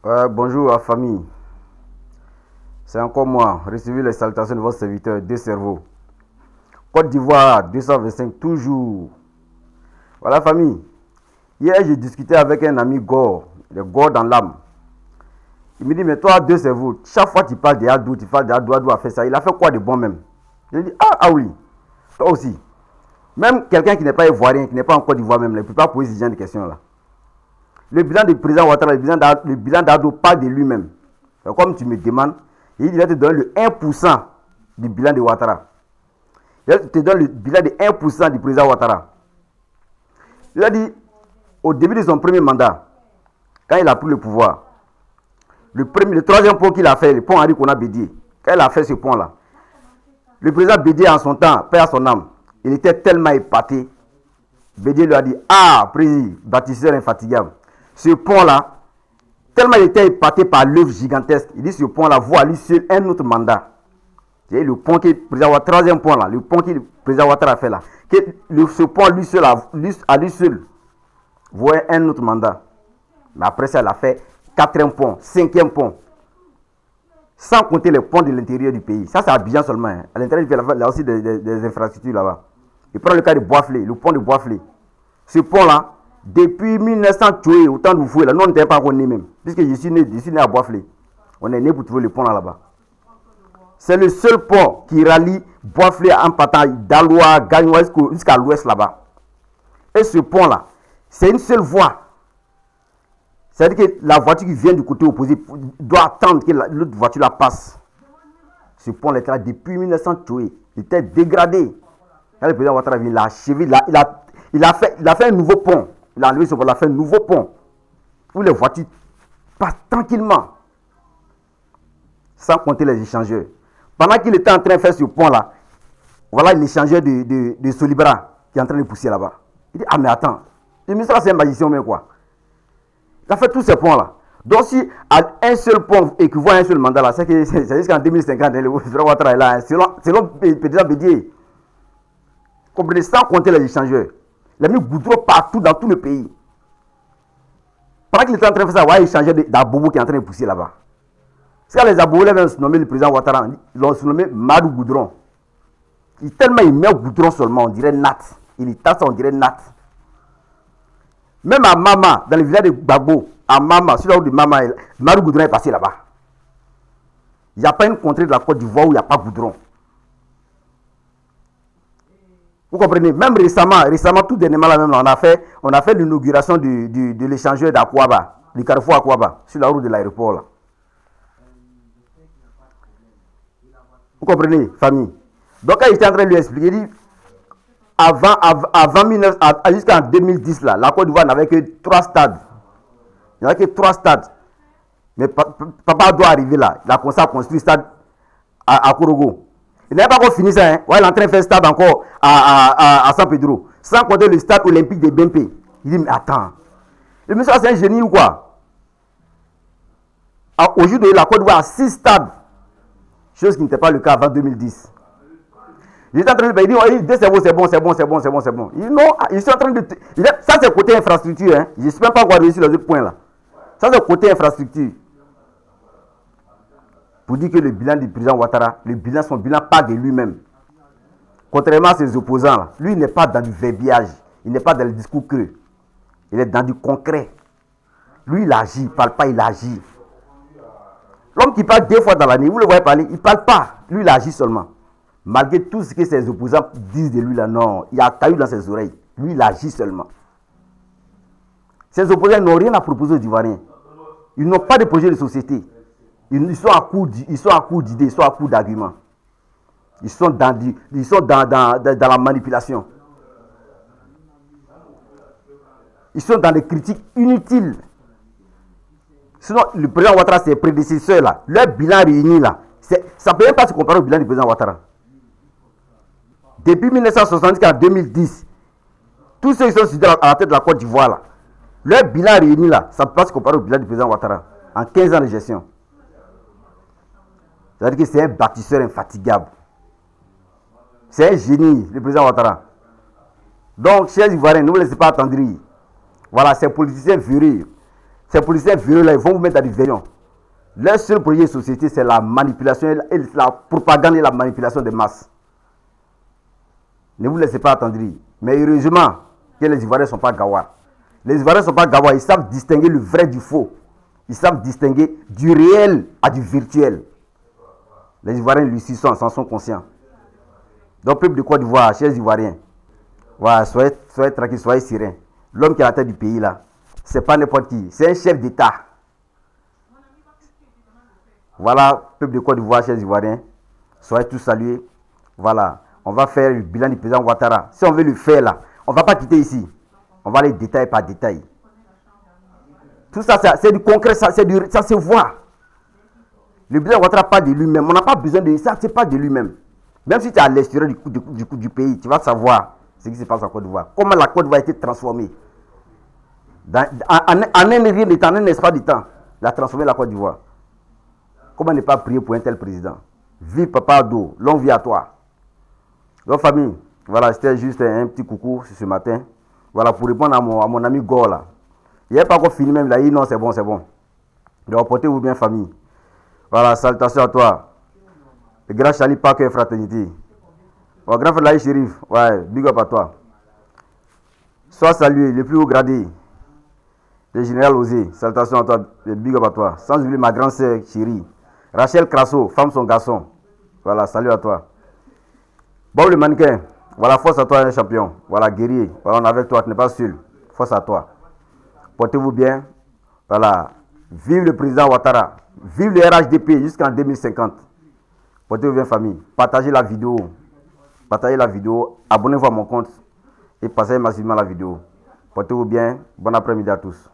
Bonjour à la famille. C'est encore moi. Recevez les salutations de votre serviteur, deux cerveaux. Côte d'Ivoire 225, toujours. Voilà, famille. Hier, j'ai discuté avec un ami Gore, le Gore dans l'âme. Il me dit, mais toi, deux cerveaux, chaque fois tu parles de Adou, tu parles d'Adou, Adou a fait ça. Il a fait quoi de bon même? Je lui dis, ah oui, toi aussi. Même quelqu'un qui n'est pas ivoirien, qui n'est pas en Côte d'Ivoire même, ne peut pas poser ce genre de questions-là. Le bilan du président Ouattara, le bilan d'Adou parle de lui-même. Comme tu me demandes, il va te donner le 1% du bilan de Ouattara. Il te donne le bilan de 1% du président Ouattara. Il a dit, au début de son premier mandat, quand il a pris le pouvoir, le troisième pont qu'il a fait, le pont Henri Konan Bédié, quand il a fait ce pont-là, le président Bédié en son temps, paix à son âme, il était tellement épaté. Bédié lui a dit, ah, président, bâtisseur infatigable, ce pont-là, tellement il était épaté par l'œuvre gigantesque, il dit ce pont-là vaut à lui seul un autre mandat. C'est le pont que le président Ouattara, troisième pont là, le pont que le président Ouattara a fait là, ce pont lui seul, à lui seul, vaut un autre mandat. Mais après ça, il a fait quatrième pont, cinquième pont, sans compter les ponts de l'intérieur du pays. Ça, c'est à Abidjan seulement. Hein. À l'intérieur du pays, il y a aussi des infrastructures là-bas. Il prend le cas de Boisflé, le pont de Boisflé. Ce pont-là, depuis 1900, autant de vous fouillez là, nous on n'était pas encore nés même. Puisque je suis né à Boisflé. On est né pour trouver le pont là-bas. C'est le seul pont qui rallie Boisflé en partant d'Aloua, Gagnois jusqu'à l'ouest là-bas. Et ce pont-là, c'est une seule voie. C'est-à-dire que la voiture qui vient du côté opposé doit attendre que l'autre voiture la passe. Ce pont était là depuis 1900, il était dégradé. Quand le président Ouattara vient, il a achevé, il a fait un nouveau pont. Il a enlevé ce pont, il a fait un nouveau pont. Où les voitures passent tranquillement. Sans compter les échangeurs. Pendant qu'il était en train de faire ce pont-là, voilà l'échangeur de Solibra qui est en train de pousser là-bas. Il dit, ah mais attends, le ministre c'est un magicien mais quoi? Il a fait tous ces ponts-là. Donc si à un seul pont équivaut à un seul mandat là, c'est jusqu'en 2050, le président Ouattara est là, hein, selon le président Bédié. Comprenez, sans compter les échangeurs. Il a mis goudron partout dans tout le pays. Pendant qu'il était en train de faire ça, voilà l'échangeur d'Abobo qui est en train de pousser là-bas. C'est les Abobo même surnommé le président Ouattara, ils l'ont surnommé Madou Goudron. Tellement il met goudron seulement, on dirait nat. Il y tasse, on dirait nat. Même à Mama, dans le village de Gbagbo, à Mama, sur la route de Mama, Madou Goudron est passé là-bas. Il n'y a pas une contrée de la Côte d'Ivoire où il n'y a pas goudron. Vous comprenez? Même récemment, tout dernièrement, là même, on a fait l'inauguration de l'échangeur d'Akwaba, du carrefour Akwaba, sur la route de l'aéroport là. Vous comprenez, famille? Donc, quand il était en train de lui expliquer, il dit, jusqu'en 2010, là, la Côte d'Ivoire n'avait que 3 stades. Il n'y avait que 3 stades. Mais papa doit arriver là. Il a commencé à construire le stade à Korogo. Il n'avait pas encore fini ça. Hein. Ouais, il est en train de faire le stade encore à San Pedro. Sans compter le stade olympique de BMP. Il dit, mais attends. Le monsieur, c'est un génie ou quoi? Aujourd'hui, la Côte d'Ivoire a 6 stades. Chose qui n'était pas le cas avant 2010. J'étais en train de dire, c'est bon. Il dit, non, je suis en train de. Ça, c'est côté infrastructure. Hein. Je ne suis même pas encore arrivé sur les autres points là. Ça, c'est côté infrastructure. Pour dire que le bilan du président Ouattara, son bilan part de lui-même. Contrairement à ses opposants, là, lui, il n'est pas dans du verbiage. Il n'est pas dans le discours creux. Il est dans du concret. Lui, il agit. Il ne parle pas, il agit. L'homme qui parle 2 fois dans l'année, vous le voyez parler, il ne parle pas. Lui, il agit seulement. Malgré tout ce que ses opposants disent de lui là, non, il y a caillou dans ses oreilles. Lui, il agit seulement. Ses opposants n'ont rien à proposer aux Ivoiriens. Ils n'ont pas de projet de société. Ils sont à court d'idées, ils sont à court d'arguments. Ils sont dans la manipulation. Ils sont dans des critiques inutiles. Sinon, le président Ouattara, ses prédécesseurs là, leur bilan réuni là, ça ne peut même pas se comparer au bilan du président Ouattara. Depuis 1970 à 2010, tous ceux qui sont à la tête de la Côte d'Ivoire là, leur bilan réuni là, ça ne peut pas se comparer au bilan du président Ouattara en 15 ans de gestion. C'est-à-dire que c'est un bâtisseur infatigable. C'est un génie, le président Ouattara. Donc, chers Ivoiriens, ne vous laissez pas attendrir. Voilà, ces politiciens virés. Ces policiers véreux là, ils vont vous mettre dans des versions. Leur seul projet de société, c'est la manipulation, et la propagande et la manipulation des masses. Ne vous laissez pas attendrir. Mais heureusement que les Ivoiriens ne sont pas gawa. Les Ivoiriens ne sont pas gawa, ils savent distinguer le vrai du faux. Ils savent distinguer du réel à du virtuel. Les Ivoiriens, lui, s'en sont conscients. Donc, peuple de Côte d'Ivoire, chers Ivoiriens, voilà, soyez tranquilles, soyez sereins. L'homme qui est à la tête du pays, là, c'est pas n'importe qui. C'est un chef d'État. Voilà, peuple de Côte d'Ivoire, chers Ivoiriens, soyez tous salués. Voilà, on va faire le bilan du président Ouattara. Si on veut le faire, là, on ne va pas quitter ici. On va aller détail par détail. Tout ça, c'est du concret, ça se voit. Le président Ouattara parle de lui-même. On n'a pas besoin de ça, c'est pas de lui-même. Même si tu es à l'extérieur du pays, tu vas savoir ce qui se passe en Côte d'Ivoire. Comment la Côte d'Ivoire a été transformée. En un espace de temps, il a transformé la Côte d'Ivoire. Comment ne pas prier pour un tel président? Vive Papa Ado, longue vie à toi. Donc famille, voilà, c'était juste un petit coucou ce matin. Voilà, pour répondre à mon ami Gore là. Il n'est pas encore fini même, il a dit non, c'est bon, c'est bon. Donc portez-vous bien famille. Voilà, salutations à toi. Le grand Charlie Parker Fraternité. Bon, grand frère Laï Chérif, ouais, big up à toi. Sois salué, le plus haut gradé. Le général Osé, salutations à toi, big up à toi. Sans oublier ma grande sœur chérie. Rachel Crasso, femme son garçon. Voilà, salut à toi. Bob le mannequin, voilà, force à toi, un champion. Voilà, guerrier. Voilà, on est avec toi, tu n'es pas seul. Force à toi. Portez-vous bien. Voilà. Vive le président Ouattara. Vive le RHDP jusqu'en 2050. Portez-vous bien, famille. Partagez la vidéo. Partagez la vidéo. Abonnez-vous à mon compte. Et passez massivement la vidéo. Portez-vous bien. Bon après-midi à tous.